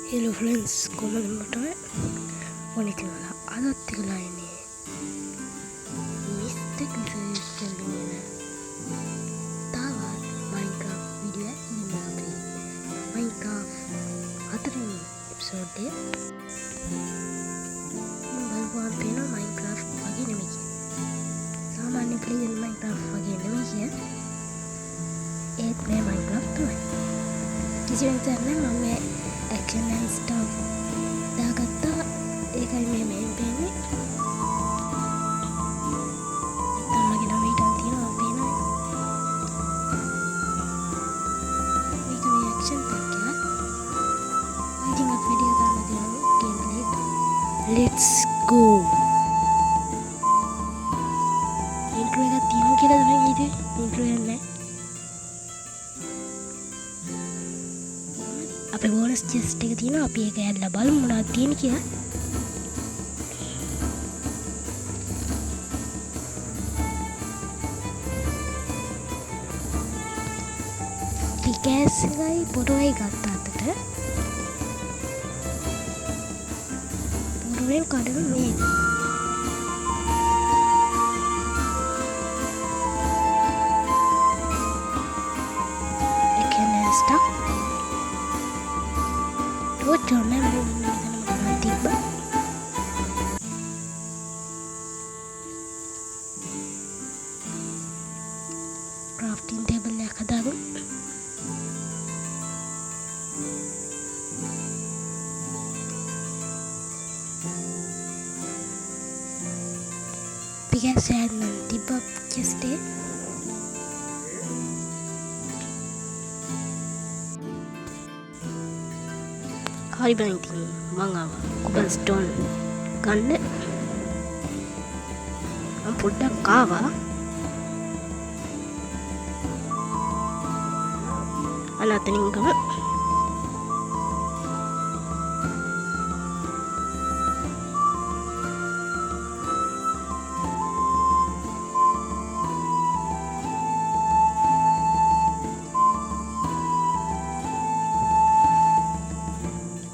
Hello friends, කොහොමද මට ඕනේ කියලා අදත් තියලා ඉන්නේ මිස්ටෙක් රිසර්ච් කරගෙන තාවත් Minecraft වීඩියෝ ඉන්නවා Minecraft හතරවෙනි එපිසෝඩ් එක බලපුවාම පේනවා Minecraft වගේ නෙමෙයි සාමාන්‍ය ප්ලේයර් Minecraft වගේ නෙමෙයි ඒත් මේ Minecraft තමයි කිසිවෙක් දන්නේ මම action and stuff දාගත්තා ඒකයි මේ main පේන්නේ තමගේ නම් ඊටන් තියෙනවා පේනවා මේක මේ action pack එක ඉතින් අපේ වීඩියෝ ගන්න තියෙනවා gameplay let's go intro එක තියෙනවා කියලා තමයි හිතේ intro එක නැහැ අපේ බෝනස් චෙස්ට් එක තියෙනවා අපි ඒක ඇදලා බලමු මොනවද තියෙන්නේ කියලා ටිකස් එකයි පොරොයි ගත්ත අතට පොරොෙන් කඩන මේක එකන stuck Wacana mau tiba crafting table nya kadagu bikin saya nanti bab just deh හරි බං ඉතින් මං ආවා කොබල්ස්ටෝන් ගන්න මම පොඩ්ඩක් ආවා අනතනින් ගම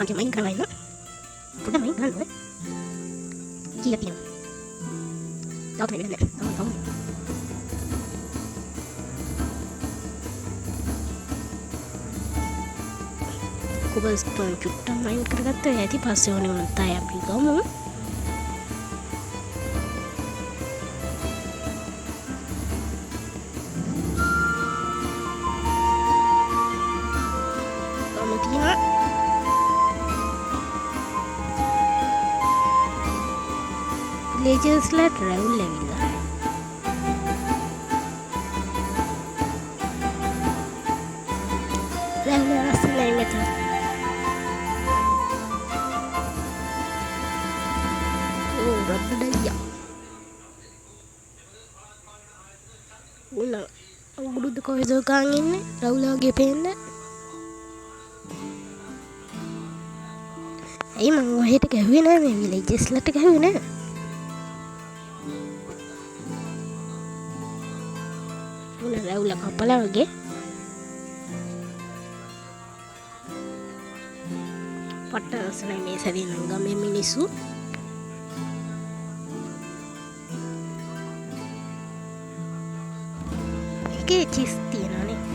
Anche main කරලා ඉන්න පොඩ්ඩක් main ගන්න කීයක් තියෙනවද තාම වෙන්නේ නැහැ තාම කොබල්ස්ටෝන් චුට්ටක් main කරගත්තා ඇති පස්සේ ඕනේ වුණත් ආයෙ අපි ගමු Villagers la travel ඇවිල්ලා රැවුල රස්සලයි මෙතන ඕ රබ්බඩයියා උන උගුරුද කොහෙද කන් ඉන්නේ රැවුලගේ පේන්නේ ඇයි මං ඔහෙට ගැහුවේ නෑ මේ විලේජස් ලට ගැහුවේ නෑ රැවුල කපලා වගේ පට්ට රසයි මේ සැරේ නම් ගමේ මිනිස්සු ඒකේ චිස් තියෙනවානේ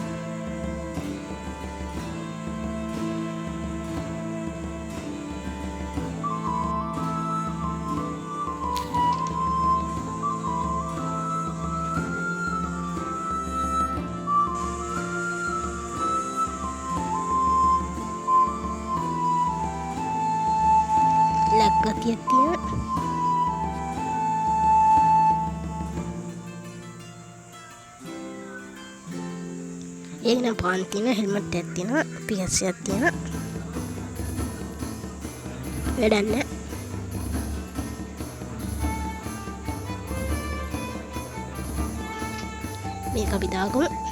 ගතියක් තියෙන ඒක නම් පාන් තියෙන හෙල්මට් එකක් තියෙන පියස් එකක් තියෙන වැඩක් නැහැ මේක අපි දාගමු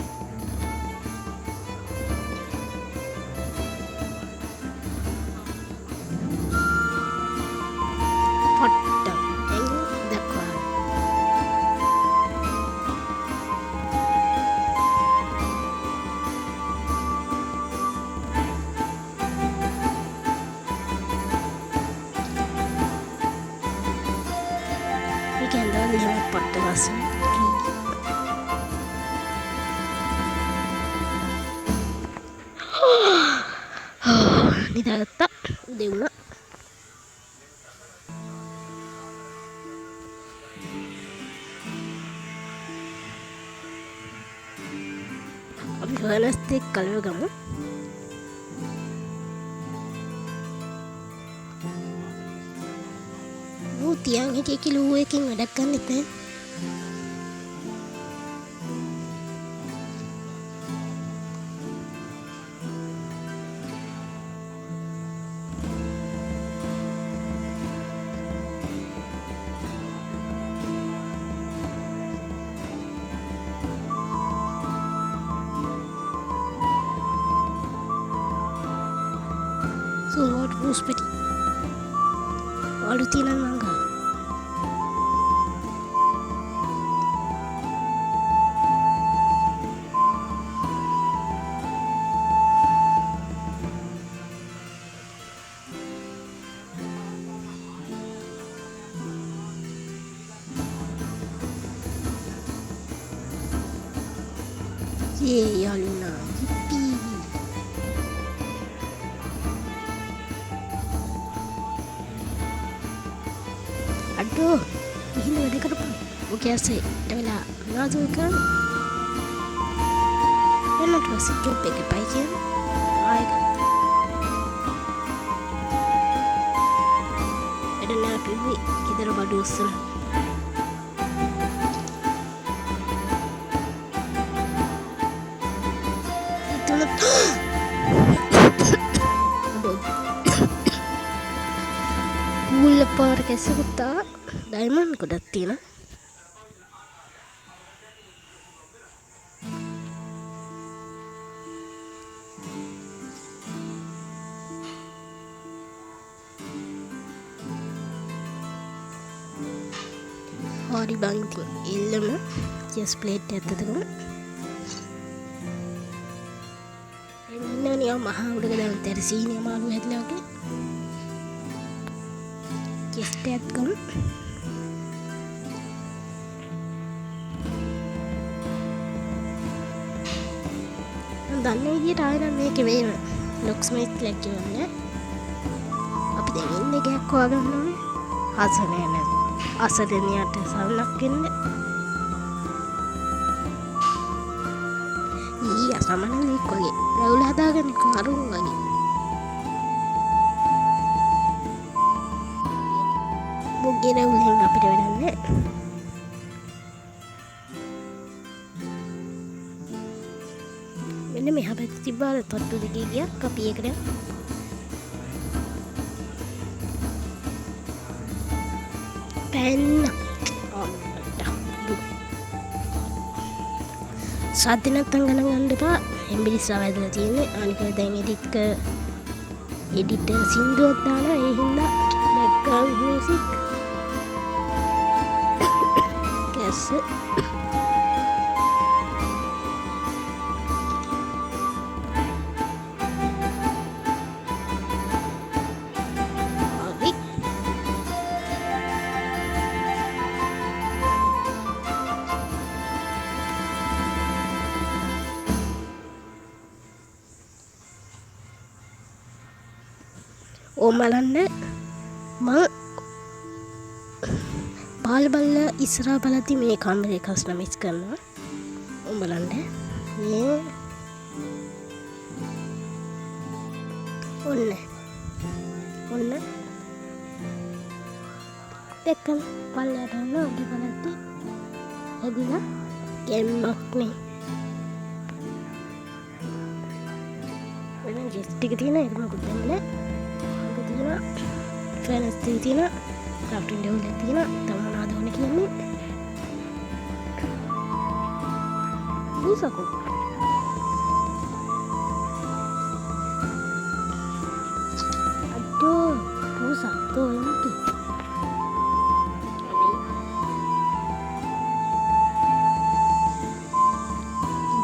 පට්ට ලස්සන නිදාගත්තා දෙවුණා අපි හොයනස්තෙක් කලව ගමු තියන් හිටිය කිලූ එකකින් වැඩක් ගන්නෙත් නෑ සුලුවට පුස් පිටි අලු තියෙන මංගා යාළුනා yippee අඩෝ ගිහින් වැඩ කරපන් ඔකේ ඇස්සේ ඊට වෙලා මොනවද කරන්නේ එන්නට පස්සේ ජොබ් එකේ පයි කියන්නේ ආයෙක වැඩ නෑ කිව්වේ ඉදර බඩු උස්සලා මුල්ල පාර කැසකුත්තා ඩයිමන්ඩ් ගොඩක් තියෙන හරි බං ඉතින් එල්ලම ජස් ප්ලේට් ඇත්තටම එන්නනියා මහා උඩක දාන තර සීනිය මාළු හැදලා වගේ ජස්ට් එකක් ගමු මම දන්නේ විදියට ආයෙ නම් මේකේ වේම ලොක්ස් මේක් කියලා කියන්නේ අපි දැන් ඉන්නේ ගයක් හොයාගන්න ඕනේ හසනේ නේද අසදෙනියට සල්ලක් ඉන්නේ ඊයා සමනලෙක් වගේ රවුල හදාගන්න කරුන් වගේ මුගේ රවුලෙන් අපිට වැඩන්නේ මෙන්න මෙහා පැත්තේ තිබ්බාද තොට්ටු දෙකේ ගියක් අපි ඒකට පැන්න සද්ද නැත්තම් ගණන් ගන්න එපා එම්බිරිස්සා වැදලා තියෙන්නේ අනික දැන් එඩිටර් සින්දුවක් දාලා ඒ හින්දා බෑග්ග්‍රවුන්ඩ් මියුසික් කැස්ස ඕම් බලන්න මං බාල ඉස්සරහා බලද්දි මේ කාමරේ කස්ටමයිස් කරනවා ඕම් බලන්න මේ ඔන්න දෙකම පල්ලයට යන ඔගේ බලද්දි හැදිලා ගැම්මක් නේ වෙන ජෙස් ටික තියෙන ඒක මොකද දෙන්නේ ෆැනස් තියෙන ක්‍රාෆ්ටින් ඩෙවුල් එක තියෙන තව මොනවද ඕනේ කියන්නේ පූසකෝ අඩෝ පූසකෝ එන්ටි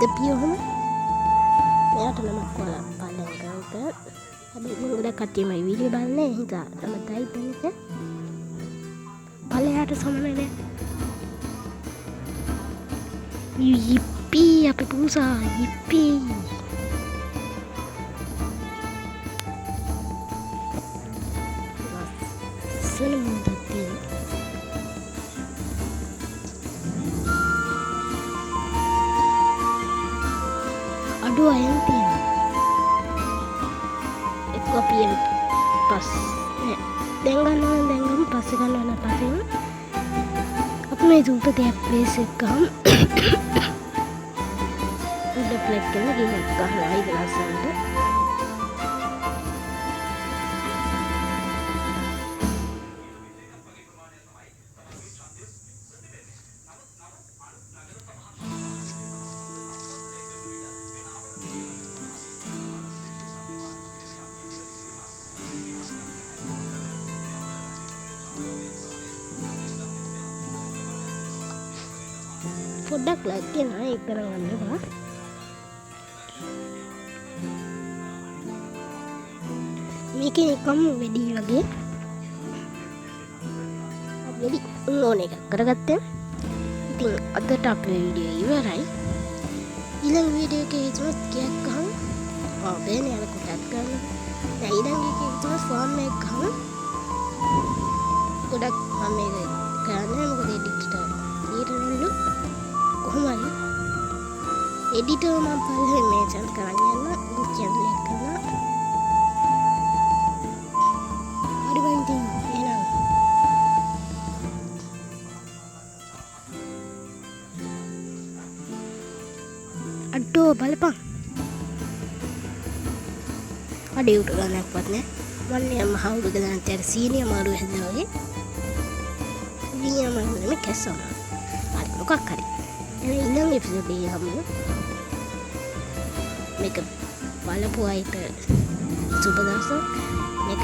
දෙපියොම මෙයාට නමක් වල පාලෙන් ගාවක හැබැයි ගොඩක් කට්ටිය මගේ වීඩියෝ බලන්නේ ඒ හින්දා තමයි ටයිප් වෙන්නේ පල්ලෙහාට සමනලේ Yippee අපේ පූසා yippee. ලස්සන මුහුදක් තියෙනවා. අඩු අයන් තියෙනවා. එක්ක අපි පස් නෑ දැන් ගන්නවා දැන් ගමු පස්සේ ගන්නවා පස්සේ අපි මේ දුපතේ ප්ලේස් එක ගමු. උඩ ප්ලග් කරලා ගිහින් ගහලා ඉද ලස්සනට. පොඩ්ඩක් ලයික් කරනවා ඒක කරගන්නවා. මේක නිකම් වෙඩි වගේ වෙඩි ඕන එකක් කරගත්තා. ඉතින් අදට අපේ වීඩියෝ ඉවරයි. ඊළඟ වීඩියෝ එකේ ඉතමත් කීයක් ගහමු. බෑනේ අර කොටක් ගන්න. දැන් ඊළඟ එකේ ඉතමත් ෆෝම් එක ගහමු. ගොඩක් මම මේක කරන්නේ මොකද එඩිට් ඊටනලු කොහොමද එඩිටර් නම් පල්ලේ මේ චැනල් කරන්න යන්න channel එක කරලා හරි බං එහෙනම් අඩෝ බලපන් අඩේ උඩ ගන්නක්වත් නෑ මන්නේ මහවුරු ගන්න තර සීනිය මාරු හැදලා වගේ සීනිය මාරු නෙමෙයි කැස්සම හරි මොකක් හරි එහෙනම් ඊළඟ එපිසෝඩ් එකේ හමු මේක බලපු අයට සුබ දවසක් මේක